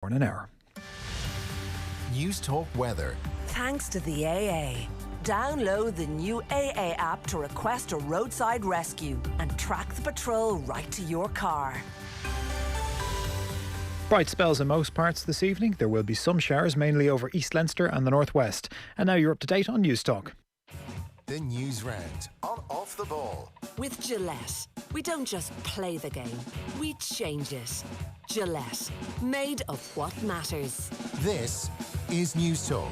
for an hour. News Talk Weather. Thanks to the AA. Download the new AA app to request a roadside rescue and track the patrol right to your car. Bright spells in most parts this evening. There will be some showers, mainly over East Leinster and the northwest. And now you're up to date on News Talk. The Newsround on Off the Ball. With Gillette, we don't just play the game, we change it. Gillette, made of what matters. This is News Talk.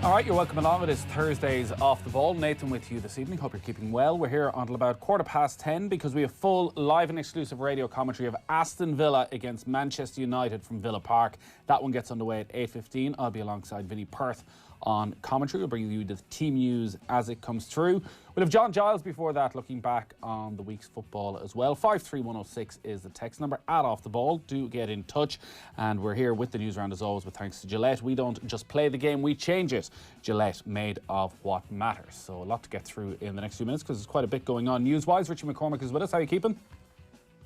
All right, you're welcome along. It is Thursday's Off the Ball. Nathan with you this evening. Hope you're keeping well. We're here until about 10:15 because we have full live and exclusive radio commentary of Aston Villa against Manchester United from Villa Park. That one gets underway at 8:15. I'll be alongside Vinnie Perth on commentary. We'll bring you the team news as it comes through. We'll have John Giles before that, looking back on the week's football as well. 53106 is the text number at Off the Ball. Do get in touch. And we're here with the Newsround as always with thanks to Gillette. We don't just play the game, we change it. Gillette, made of what matters. So a lot to get through in the next few minutes because there's quite a bit going on news-wise. Richie McCormack is with us. How are you keeping?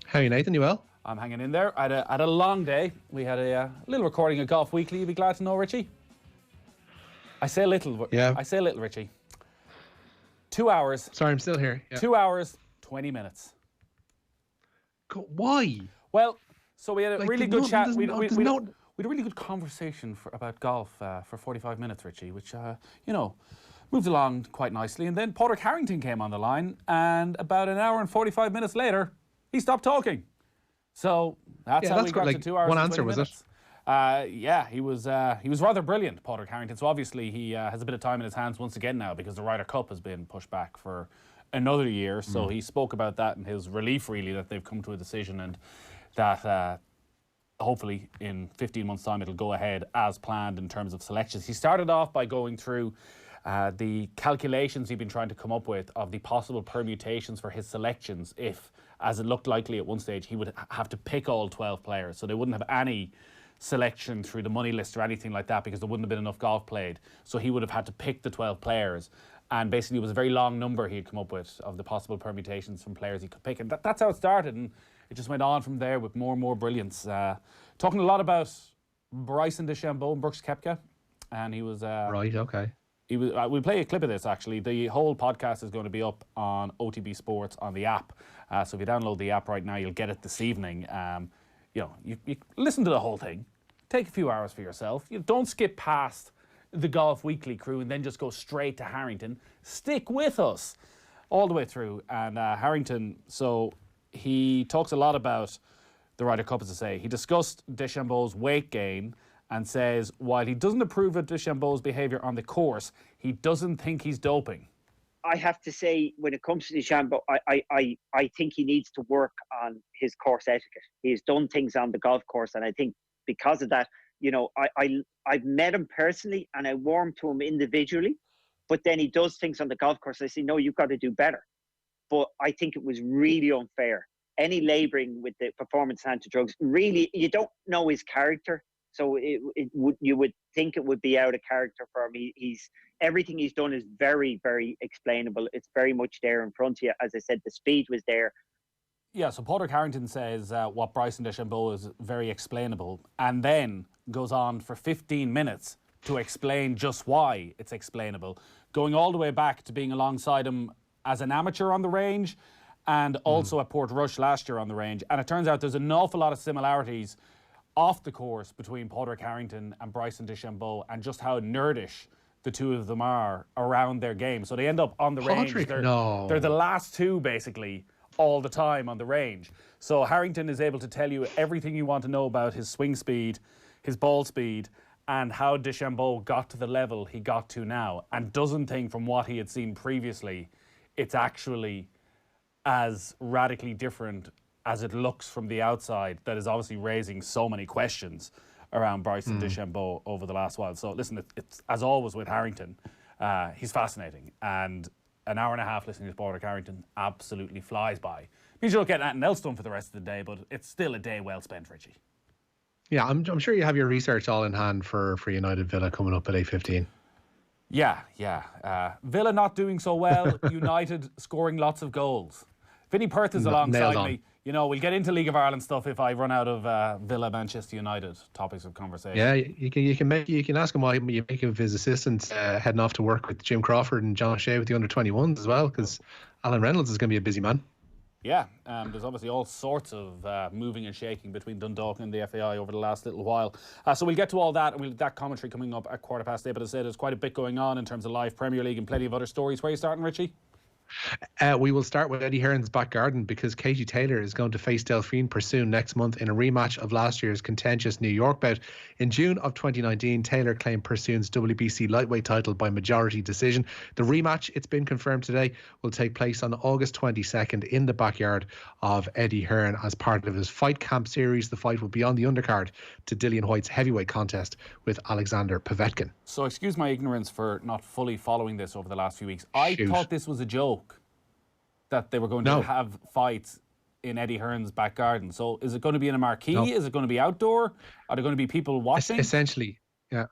How are you, Nathan? You well? I'm hanging in there. I had a long day. We had a little recording of Golf Weekly. You'd be glad to know, Richie. I say little, yeah. I say little, Richie. 2 hours. Sorry, I'm still here. Yeah. 2 hours, 20 minutes. Why? Well, so we had a really good chat. We had a really good conversation about golf for 45 minutes, Richie, which, moved along quite nicely. And then Padraig Harrington came on the line, and about an hour and 45 minutes later, he stopped talking. So that's how we got to 2 hours one and answer, 20 was minutes. He was rather brilliant, Padraig Harrington. So obviously he has a bit of time in his hands once again now because the Ryder Cup has been pushed back for another year. So he spoke about that and his relief really that they've come to a decision and that hopefully in 15 months' time it'll go ahead as planned in terms of selections. He started off by going through the calculations he'd been trying to come up with of the possible permutations for his selections if, as it looked likely at one stage, he would have to pick all 12 players. So they wouldn't have any selection through the money list or anything like that because there wouldn't have been enough golf played. So he would have had to pick the 12 players. And basically it was a very long number he had come up with of the possible permutations from players he could pick. And that's how it started. And it just went on from there with more and more brilliance. Talking a lot about Bryson DeChambeau and Brooks Koepka. And he was... right, okay. We'll play a clip of this actually. The whole podcast is going to be up on OTB Sports on the app. So if you download the app right now, you'll get it this evening. You listen to the whole thing. Take a few hours for yourself. You don't skip past the Golf Weekly crew and then just go straight to Harrington. Stick with us all the way through. And Harrington, so he talks a lot about the Ryder Cup, as I say. He discussed DeChambeau's weight gain and says while he doesn't approve of DeChambeau's behaviour on the course, he doesn't think he's doping. I have to say, when it comes to DeChambeau, I think he needs to work on his course etiquette. He has done things on the golf course, and I think because of that, I've met him personally, and I warm to him individually, but then he does things on the golf course. I say, no, you've got to do better. But I think it was really unfair. Any labouring with the performance-enhancing drugs, really, you don't know his character. So you would think it would be out of character for him. Everything he's done is very, very explainable. It's very much there in front of you. As I said, the speed was there. Yeah, so Padraig Harrington says what Bryson DeChambeau is very explainable and then goes on for 15 minutes to explain just why it's explainable, going all the way back to being alongside him as an amateur on the range and also at Portrush last year on the range. And it turns out there's an awful lot of similarities off the course between Padraig Harrington and Bryson DeChambeau and just how nerdish the two of them are around their game. So they end up on the range. They're the last two, basically, all the time on the range. So Harrington is able to tell you everything you want to know about his swing speed, his ball speed, and how DeChambeau got to the level he got to now, and doesn't think from what he had seen previously, it's actually as radically different as it looks from the outside. That is obviously raising so many questions around Bryson DeChambeau over the last while. So listen, it's as always with Harrington, he's fascinating, and an hour and a half listening to Padraig Harrington absolutely flies by. Means you don't get anything else done for the rest of the day, but it's still a day well spent, Richie. Yeah, I'm sure you have your research all in hand for United Villa coming up at 8:15. Yeah. Villa not doing so well. United scoring lots of goals. Vinnie Perth is alongside me. You know, we'll get into League of Ireland stuff if I run out of Villa Manchester United topics of conversation. Yeah, you can ask him what you make of his assistants heading off to work with Jim Crawford and John O'Shea with the under-21s as well, because Alan Reynolds is going to be a busy man. Yeah, there's obviously all sorts of moving and shaking between Dundalk and the FAI over the last little while. So we'll get to all that, and we'll that commentary coming up at 8:15. But as I said, there's quite a bit going on in terms of live Premier League and plenty of other stories. Where are you starting, Richie? We will start with Eddie Hearn's back garden, because Katie Taylor is going to face Delphine Pursoon next month in a rematch of last year's contentious New York bout. In June of 2019, Taylor claimed Pursoon's WBC lightweight title by majority decision. The rematch, it's been confirmed today, will take place on August 22nd in the backyard of Eddie Hearn as part of his Fight Camp series. The fight will be on the undercard to Dillian White's heavyweight contest with Alexander Povetkin. So excuse my ignorance for not fully following this over the last few weeks. I thought this was a joke, that they were going to have fights in Eddie Hearn's back garden. So is it going to be in a marquee? No. Is it going to be outdoor? Are there going to be people watching? Essentially, yeah.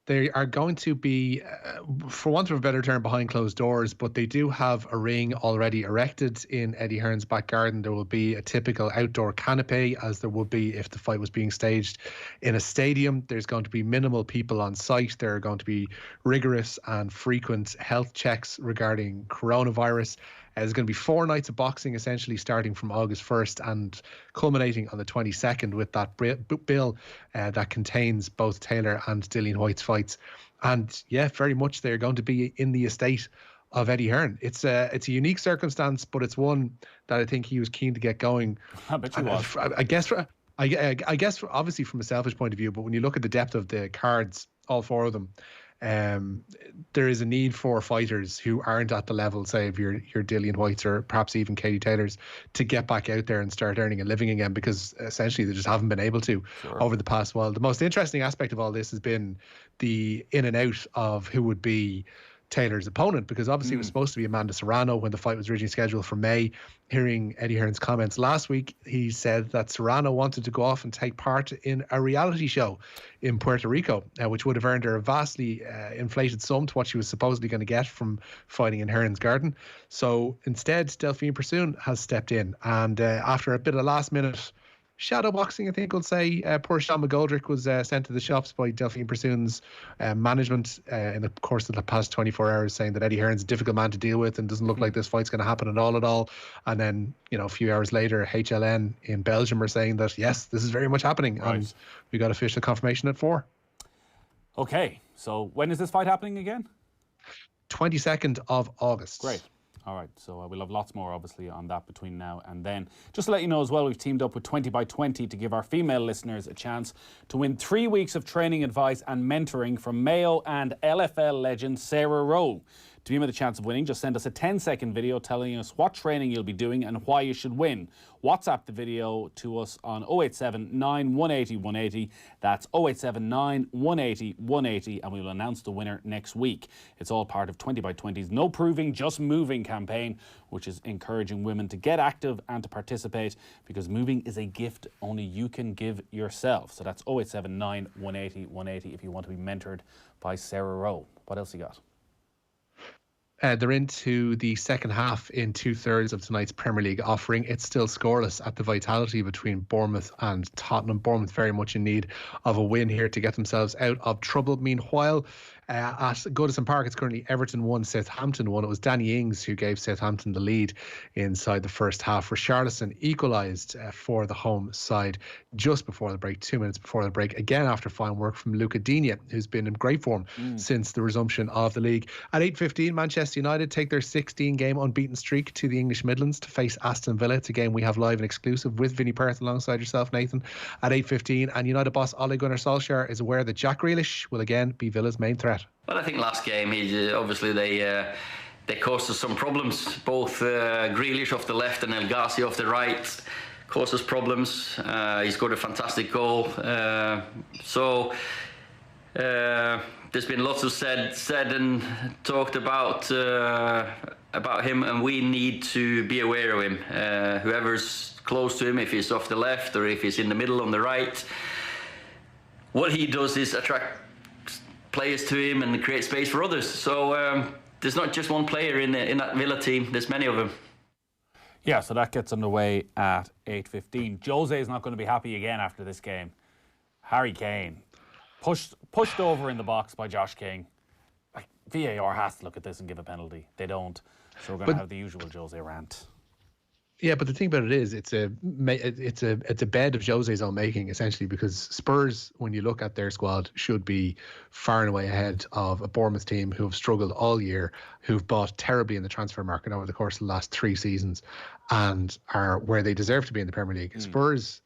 They are going to be, for want of a better term, behind closed doors, but they do have a ring already erected in Eddie Hearn's back garden. There will be a typical outdoor canopy, as there would be if the fight was being staged in a stadium. There's going to be minimal people on site. There are going to be rigorous and frequent health checks regarding coronavirus. There's going to be 4 nights of boxing, essentially starting from August 1st and culminating on the 22nd with that bill that contains both Taylor and Dillian White's fights. And yeah, very much they're going to be in the estate of Eddie Hearn. It's a unique circumstance, but it's one that I think he was keen to get going. I bet you was. I guess obviously from a selfish point of view, but when you look at the depth of the cards, all 4 of them, there is a need for fighters who aren't at the level, say, of your Dillian Whites or perhaps even Katie Taylors, to get back out there and start earning a living again, because essentially they just haven't been able to over the past while. The most interesting aspect of all this has been the in and out of who would be Taylor's opponent, because obviously it was supposed to be Amanda Serrano when the fight was originally scheduled for May. Hearing Eddie Hearn's comments last week, he said that Serrano wanted to go off and take part in a reality show in Puerto Rico, which would have earned her a vastly inflated sum to what she was supposedly going to get from fighting in Hearn's garden. So instead, Delphine Pursoon has stepped in, and after a bit of last minute shadow boxing, I think we'll say, poor Sean McGoldrick was sent to the shops by Delphine Pursoon's management in the course of the past 24 hours, saying that Eddie Hearn's a difficult man to deal with and doesn't look like this fight's going to happen at all. And then, a few hours later, HLN in Belgium are saying that, yes, this is very much happening. Right. And we got official confirmation at 4. Okay, so when is this fight happening again? 22nd of August. Great. All right, so we'll have lots more, obviously, on that between now and then. Just to let you know as well, we've teamed up with 20 by 20 to give our female listeners a chance to win 3 weeks of training advice and mentoring from Mayo and LFL legend Sarah Rowe. To be with a chance of winning, just send us a 10-second video telling us what training you'll be doing and why you should win. WhatsApp the video to us on 0879 180 180. That's 0879 180 180, and we will announce the winner next week. It's all part of 20 by 20's No Proving, Just Moving campaign, which is encouraging women to get active and to participate, because moving is a gift only you can give yourself. So that's 0879 180 180 if you want to be mentored by Sarah Rowe. What else you got? They're into the second half in 2/3 of tonight's Premier League offering. It's still scoreless at the Vitality between Bournemouth and Tottenham. Bournemouth very much in need of a win here to get themselves out of trouble. Meanwhile, at Goodison Park, it's currently Everton 1, Southampton 1. It was Danny Ings who gave Southampton the lead inside the first half. Richarlison equalised for the home side just before the break, 2 minutes before the break, again after fine work from Luca Digne, who's been in great form since the resumption of the league. At 8:15, Manchester United take their 16-game unbeaten streak to the English Midlands to face Aston Villa. It's a game we have live and exclusive with Vinnie Perth alongside yourself, Nathan, at 8:15. And United boss Ole Gunnar Solskjaer is aware that Jack Grealish will again be Villa's main threat. Well, I think last game, obviously they caused us some problems. Both Grealish off the left and El Ghazi off the right caused us problems. He scored a fantastic goal. So there's been lots of said and talked about him, and we need to be aware of him. Whoever's close to him, if he's off the left or if he's in the middle on the right, what he does is attract players to him and create space for others. So there's not just one player in that Villa team, there's many of them. Yeah, so that gets underway at 8:15. Jose is not going to be happy again after this game. Harry Kane, pushed over in the box by Josh King. Like, VAR has to look at this and give a penalty. They don't. So we're going to have the usual Jose rant. Yeah, but the thing about it is, it's a bed of Jose's own making, essentially, because Spurs, when you look at their squad, should be far and away ahead of a Bournemouth team who have struggled all year, who've bought terribly in the transfer market over the course of the last 3 seasons, and are where they deserve to be in the Premier League. Spurs,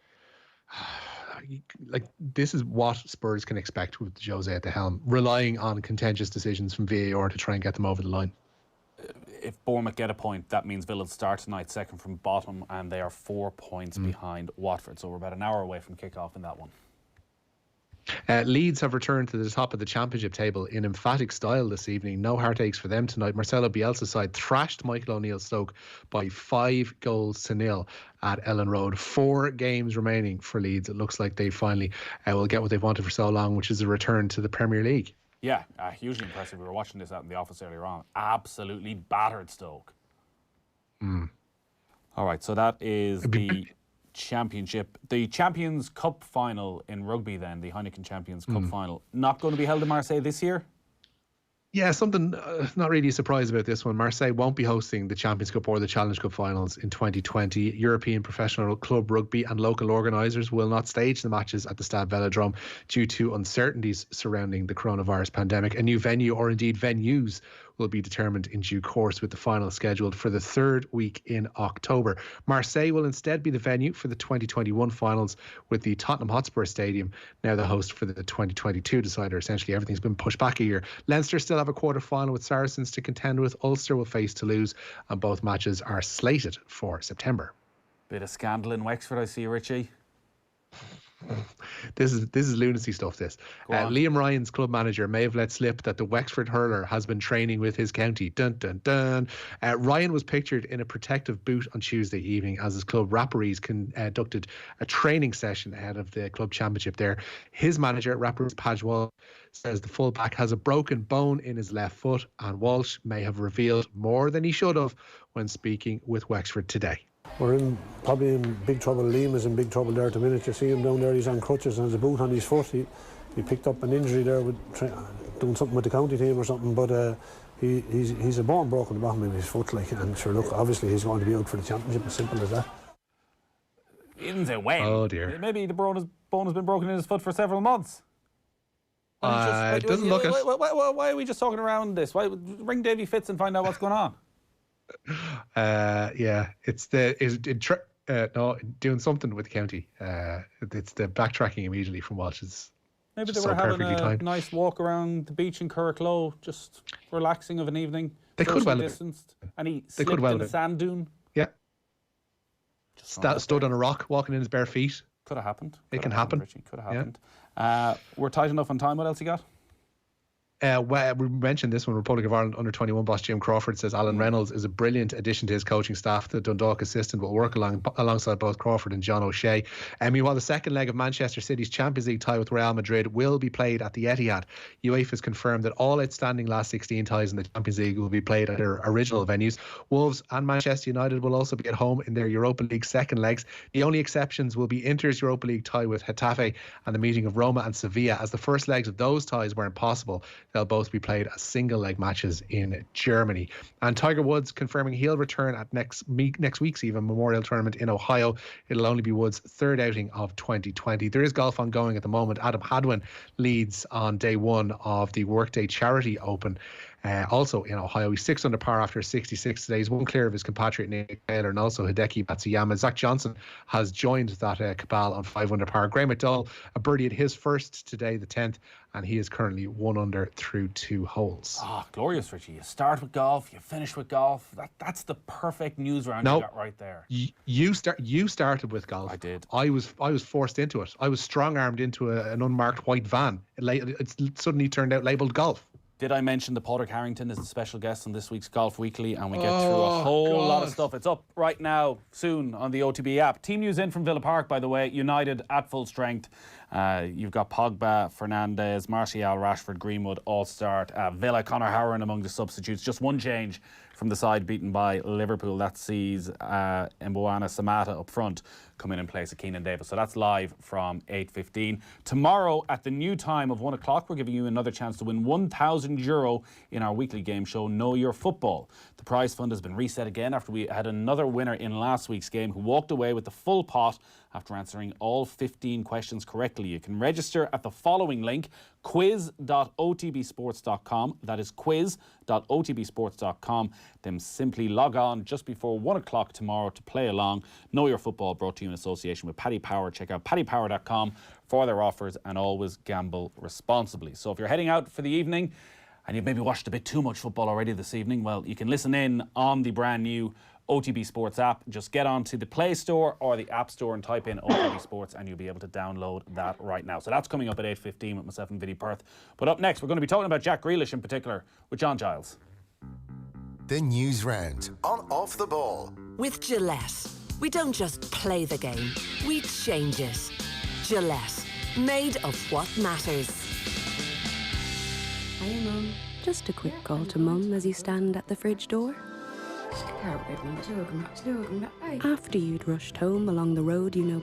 like, this is what Spurs can expect with Jose at the helm, relying on contentious decisions from VAR to try and get them over the line. If Bournemouth get a point, that means Villa start tonight second from bottom, and they are 4 points behind Watford. So we're about an hour away from kick-off in that one. Leeds have returned to the top of the championship table in emphatic style this evening. No heartaches for them tonight. Marcelo Bielsa's side thrashed Michael O'Neill's Stoke by 5-0 at Ellen Road. 4 games remaining for Leeds. It looks like they finally will get what they've wanted for so long, which is a return to the Premier League. Yeah, hugely impressive. We were watching this out in the office earlier on. Absolutely battered Stoke. All right, so that is the championship. The Champions Cup final in rugby then, the Heineken Champions Cup final, not going to be held in Marseille this year? Yeah, something not really a surprise about this one. Marseille won't be hosting the Champions Cup or the Challenge Cup finals in 2020. European professional club rugby and local organisers will not stage the matches at the Stade Velodrome due to uncertainties surrounding the coronavirus pandemic. A new venue, or indeed venues, will be determined in due course, with the final scheduled for the 3rd week in October. Marseille will instead be the venue for the 2021 finals, with the Tottenham Hotspur Stadium now the host for the 2022 decider. Essentially, everything's been pushed back a year. Leinster still have a quarter-final with Saracens to contend with. Ulster will face Toulouse, and both matches are slated for September. Bit of scandal in Wexford, I see, Richie. This is lunacy stuff. Liam Ryan's club manager may have let slip that the Wexford hurler has been training with his county. Dun dun dun. Ryan was pictured in a protective boot on Tuesday evening as his club Rapparees conducted a training session ahead of the club championship there. His manager, Rapparees Padge Walsh, says the fullback has a broken bone in his left foot, and Walsh may have revealed more than he should have when speaking with Wexford today. We're probably in big trouble. Liam is in big trouble there at the minute. You see him down there, he's on crutches and has a boot on his foot. He picked up an injury there with doing something with the county team or something, but he's a bone broken the bottom of his foot, like, and sure, look, obviously he's going to be out for the championship, as simple as that. He didn't say when. Oh dear. Maybe the bone has been broken in his foot for several months. It doesn't look it. Why are we just talking around this? Why ring Davy Fitz and find out what's going on? Yeah, it's doing something with the county. It's the backtracking immediately from Walsh's. Maybe they were having a nice walk around the beach in Curracloe, just relaxing of an evening. They could well distanced, and he slipped in a sand dune. Yeah, stood on a rock, walking in his bare feet. Could have happened. It can happen. Richie. Could have happened. We're tight enough on time. What else you got? We mentioned this one. Republic of Ireland under-21 boss Jim Crawford says Alan Reynolds is a brilliant addition to his coaching staff. The Dundalk assistant will work alongside both Crawford and John O'Shea. Meanwhile, the second leg of Manchester City's Champions League tie with Real Madrid will be played at the Etihad. UEFA has confirmed that all outstanding last 16 ties in the Champions League will be played at their original venues. Wolves and Manchester United will also be at home in their Europa League second legs. The only exceptions will be Inter's Europa League tie with Getafe and the meeting of Roma and Sevilla, as the first legs of those ties were impossible. They'll both be played as single leg matches in Germany. And Tiger Woods confirming he'll return at next week's even Memorial Tournament in Ohio. It'll only be Woods' 3rd outing of 2020. There is golf ongoing at the moment. Adam Hadwin leads on day 1 of the Workday Charity Open. Also in Ohio, he's 6 under par after 66 today. He's 1 clear of his compatriot Nick Taylor and also Hideki Matsuyama. Zach Johnson has joined that cabal on 5 under par. Graham McDowell, a birdie at his first today, the 10th, and he is currently 1 under through 2 holes. Glorious, Richie. You start with golf, you finish with golf. That's the perfect news round you got right there. You started with golf. I did. I was forced into it. I was strong-armed into an unmarked white van. It suddenly turned out labelled golf. Did I mention that Padraig Harrington is a special guest on this week's Golf Weekly, and we get through a whole lot of stuff. It's up right now, soon, on the OTB app. Team news in from Villa Park, by the way. United at full strength. You've got Pogba, Fernandes, Martial, Rashford, Greenwood all start. Villa, Conor Howard among the substitutes. Just one change from the side beaten by Liverpool. That sees Mbwana Samata up front come in place of Keenan Davis. So that's live from 8:15. Tomorrow at the new time of 1 o'clock, we're giving you another chance to win €1,000 in our weekly game show, Know Your Football. The prize fund has been reset again after we had another winner in last week's game who walked away with the full pot after answering all 15 questions correctly. You can register at the following link, quiz.otbsports.com. That is quiz.otbsports.com. Then simply log on just before 1 o'clock tomorrow to play along. Know Your Football, brought to you in association with Paddy Power. Check out paddypower.com for their offers, and always gamble responsibly. So if you're heading out for the evening and you've maybe watched a bit too much football already this evening, well, you can listen in on the brand new OTB Sports app. Just get onto the Play Store or the App Store and type in OTB Sports and you'll be able to download that right now. So that's coming up at 8:15 with myself and Vinny Perth. But up next, we're going to be talking about Jack Grealish in particular with John Giles. The News Round on Off the Ball. With Gillette, we don't just play the game, we change it. Gillette, made of what matters. Hiya, Mum. Just a quick call to Mum as you stand at the fridge door. After you'd rushed home along the road you know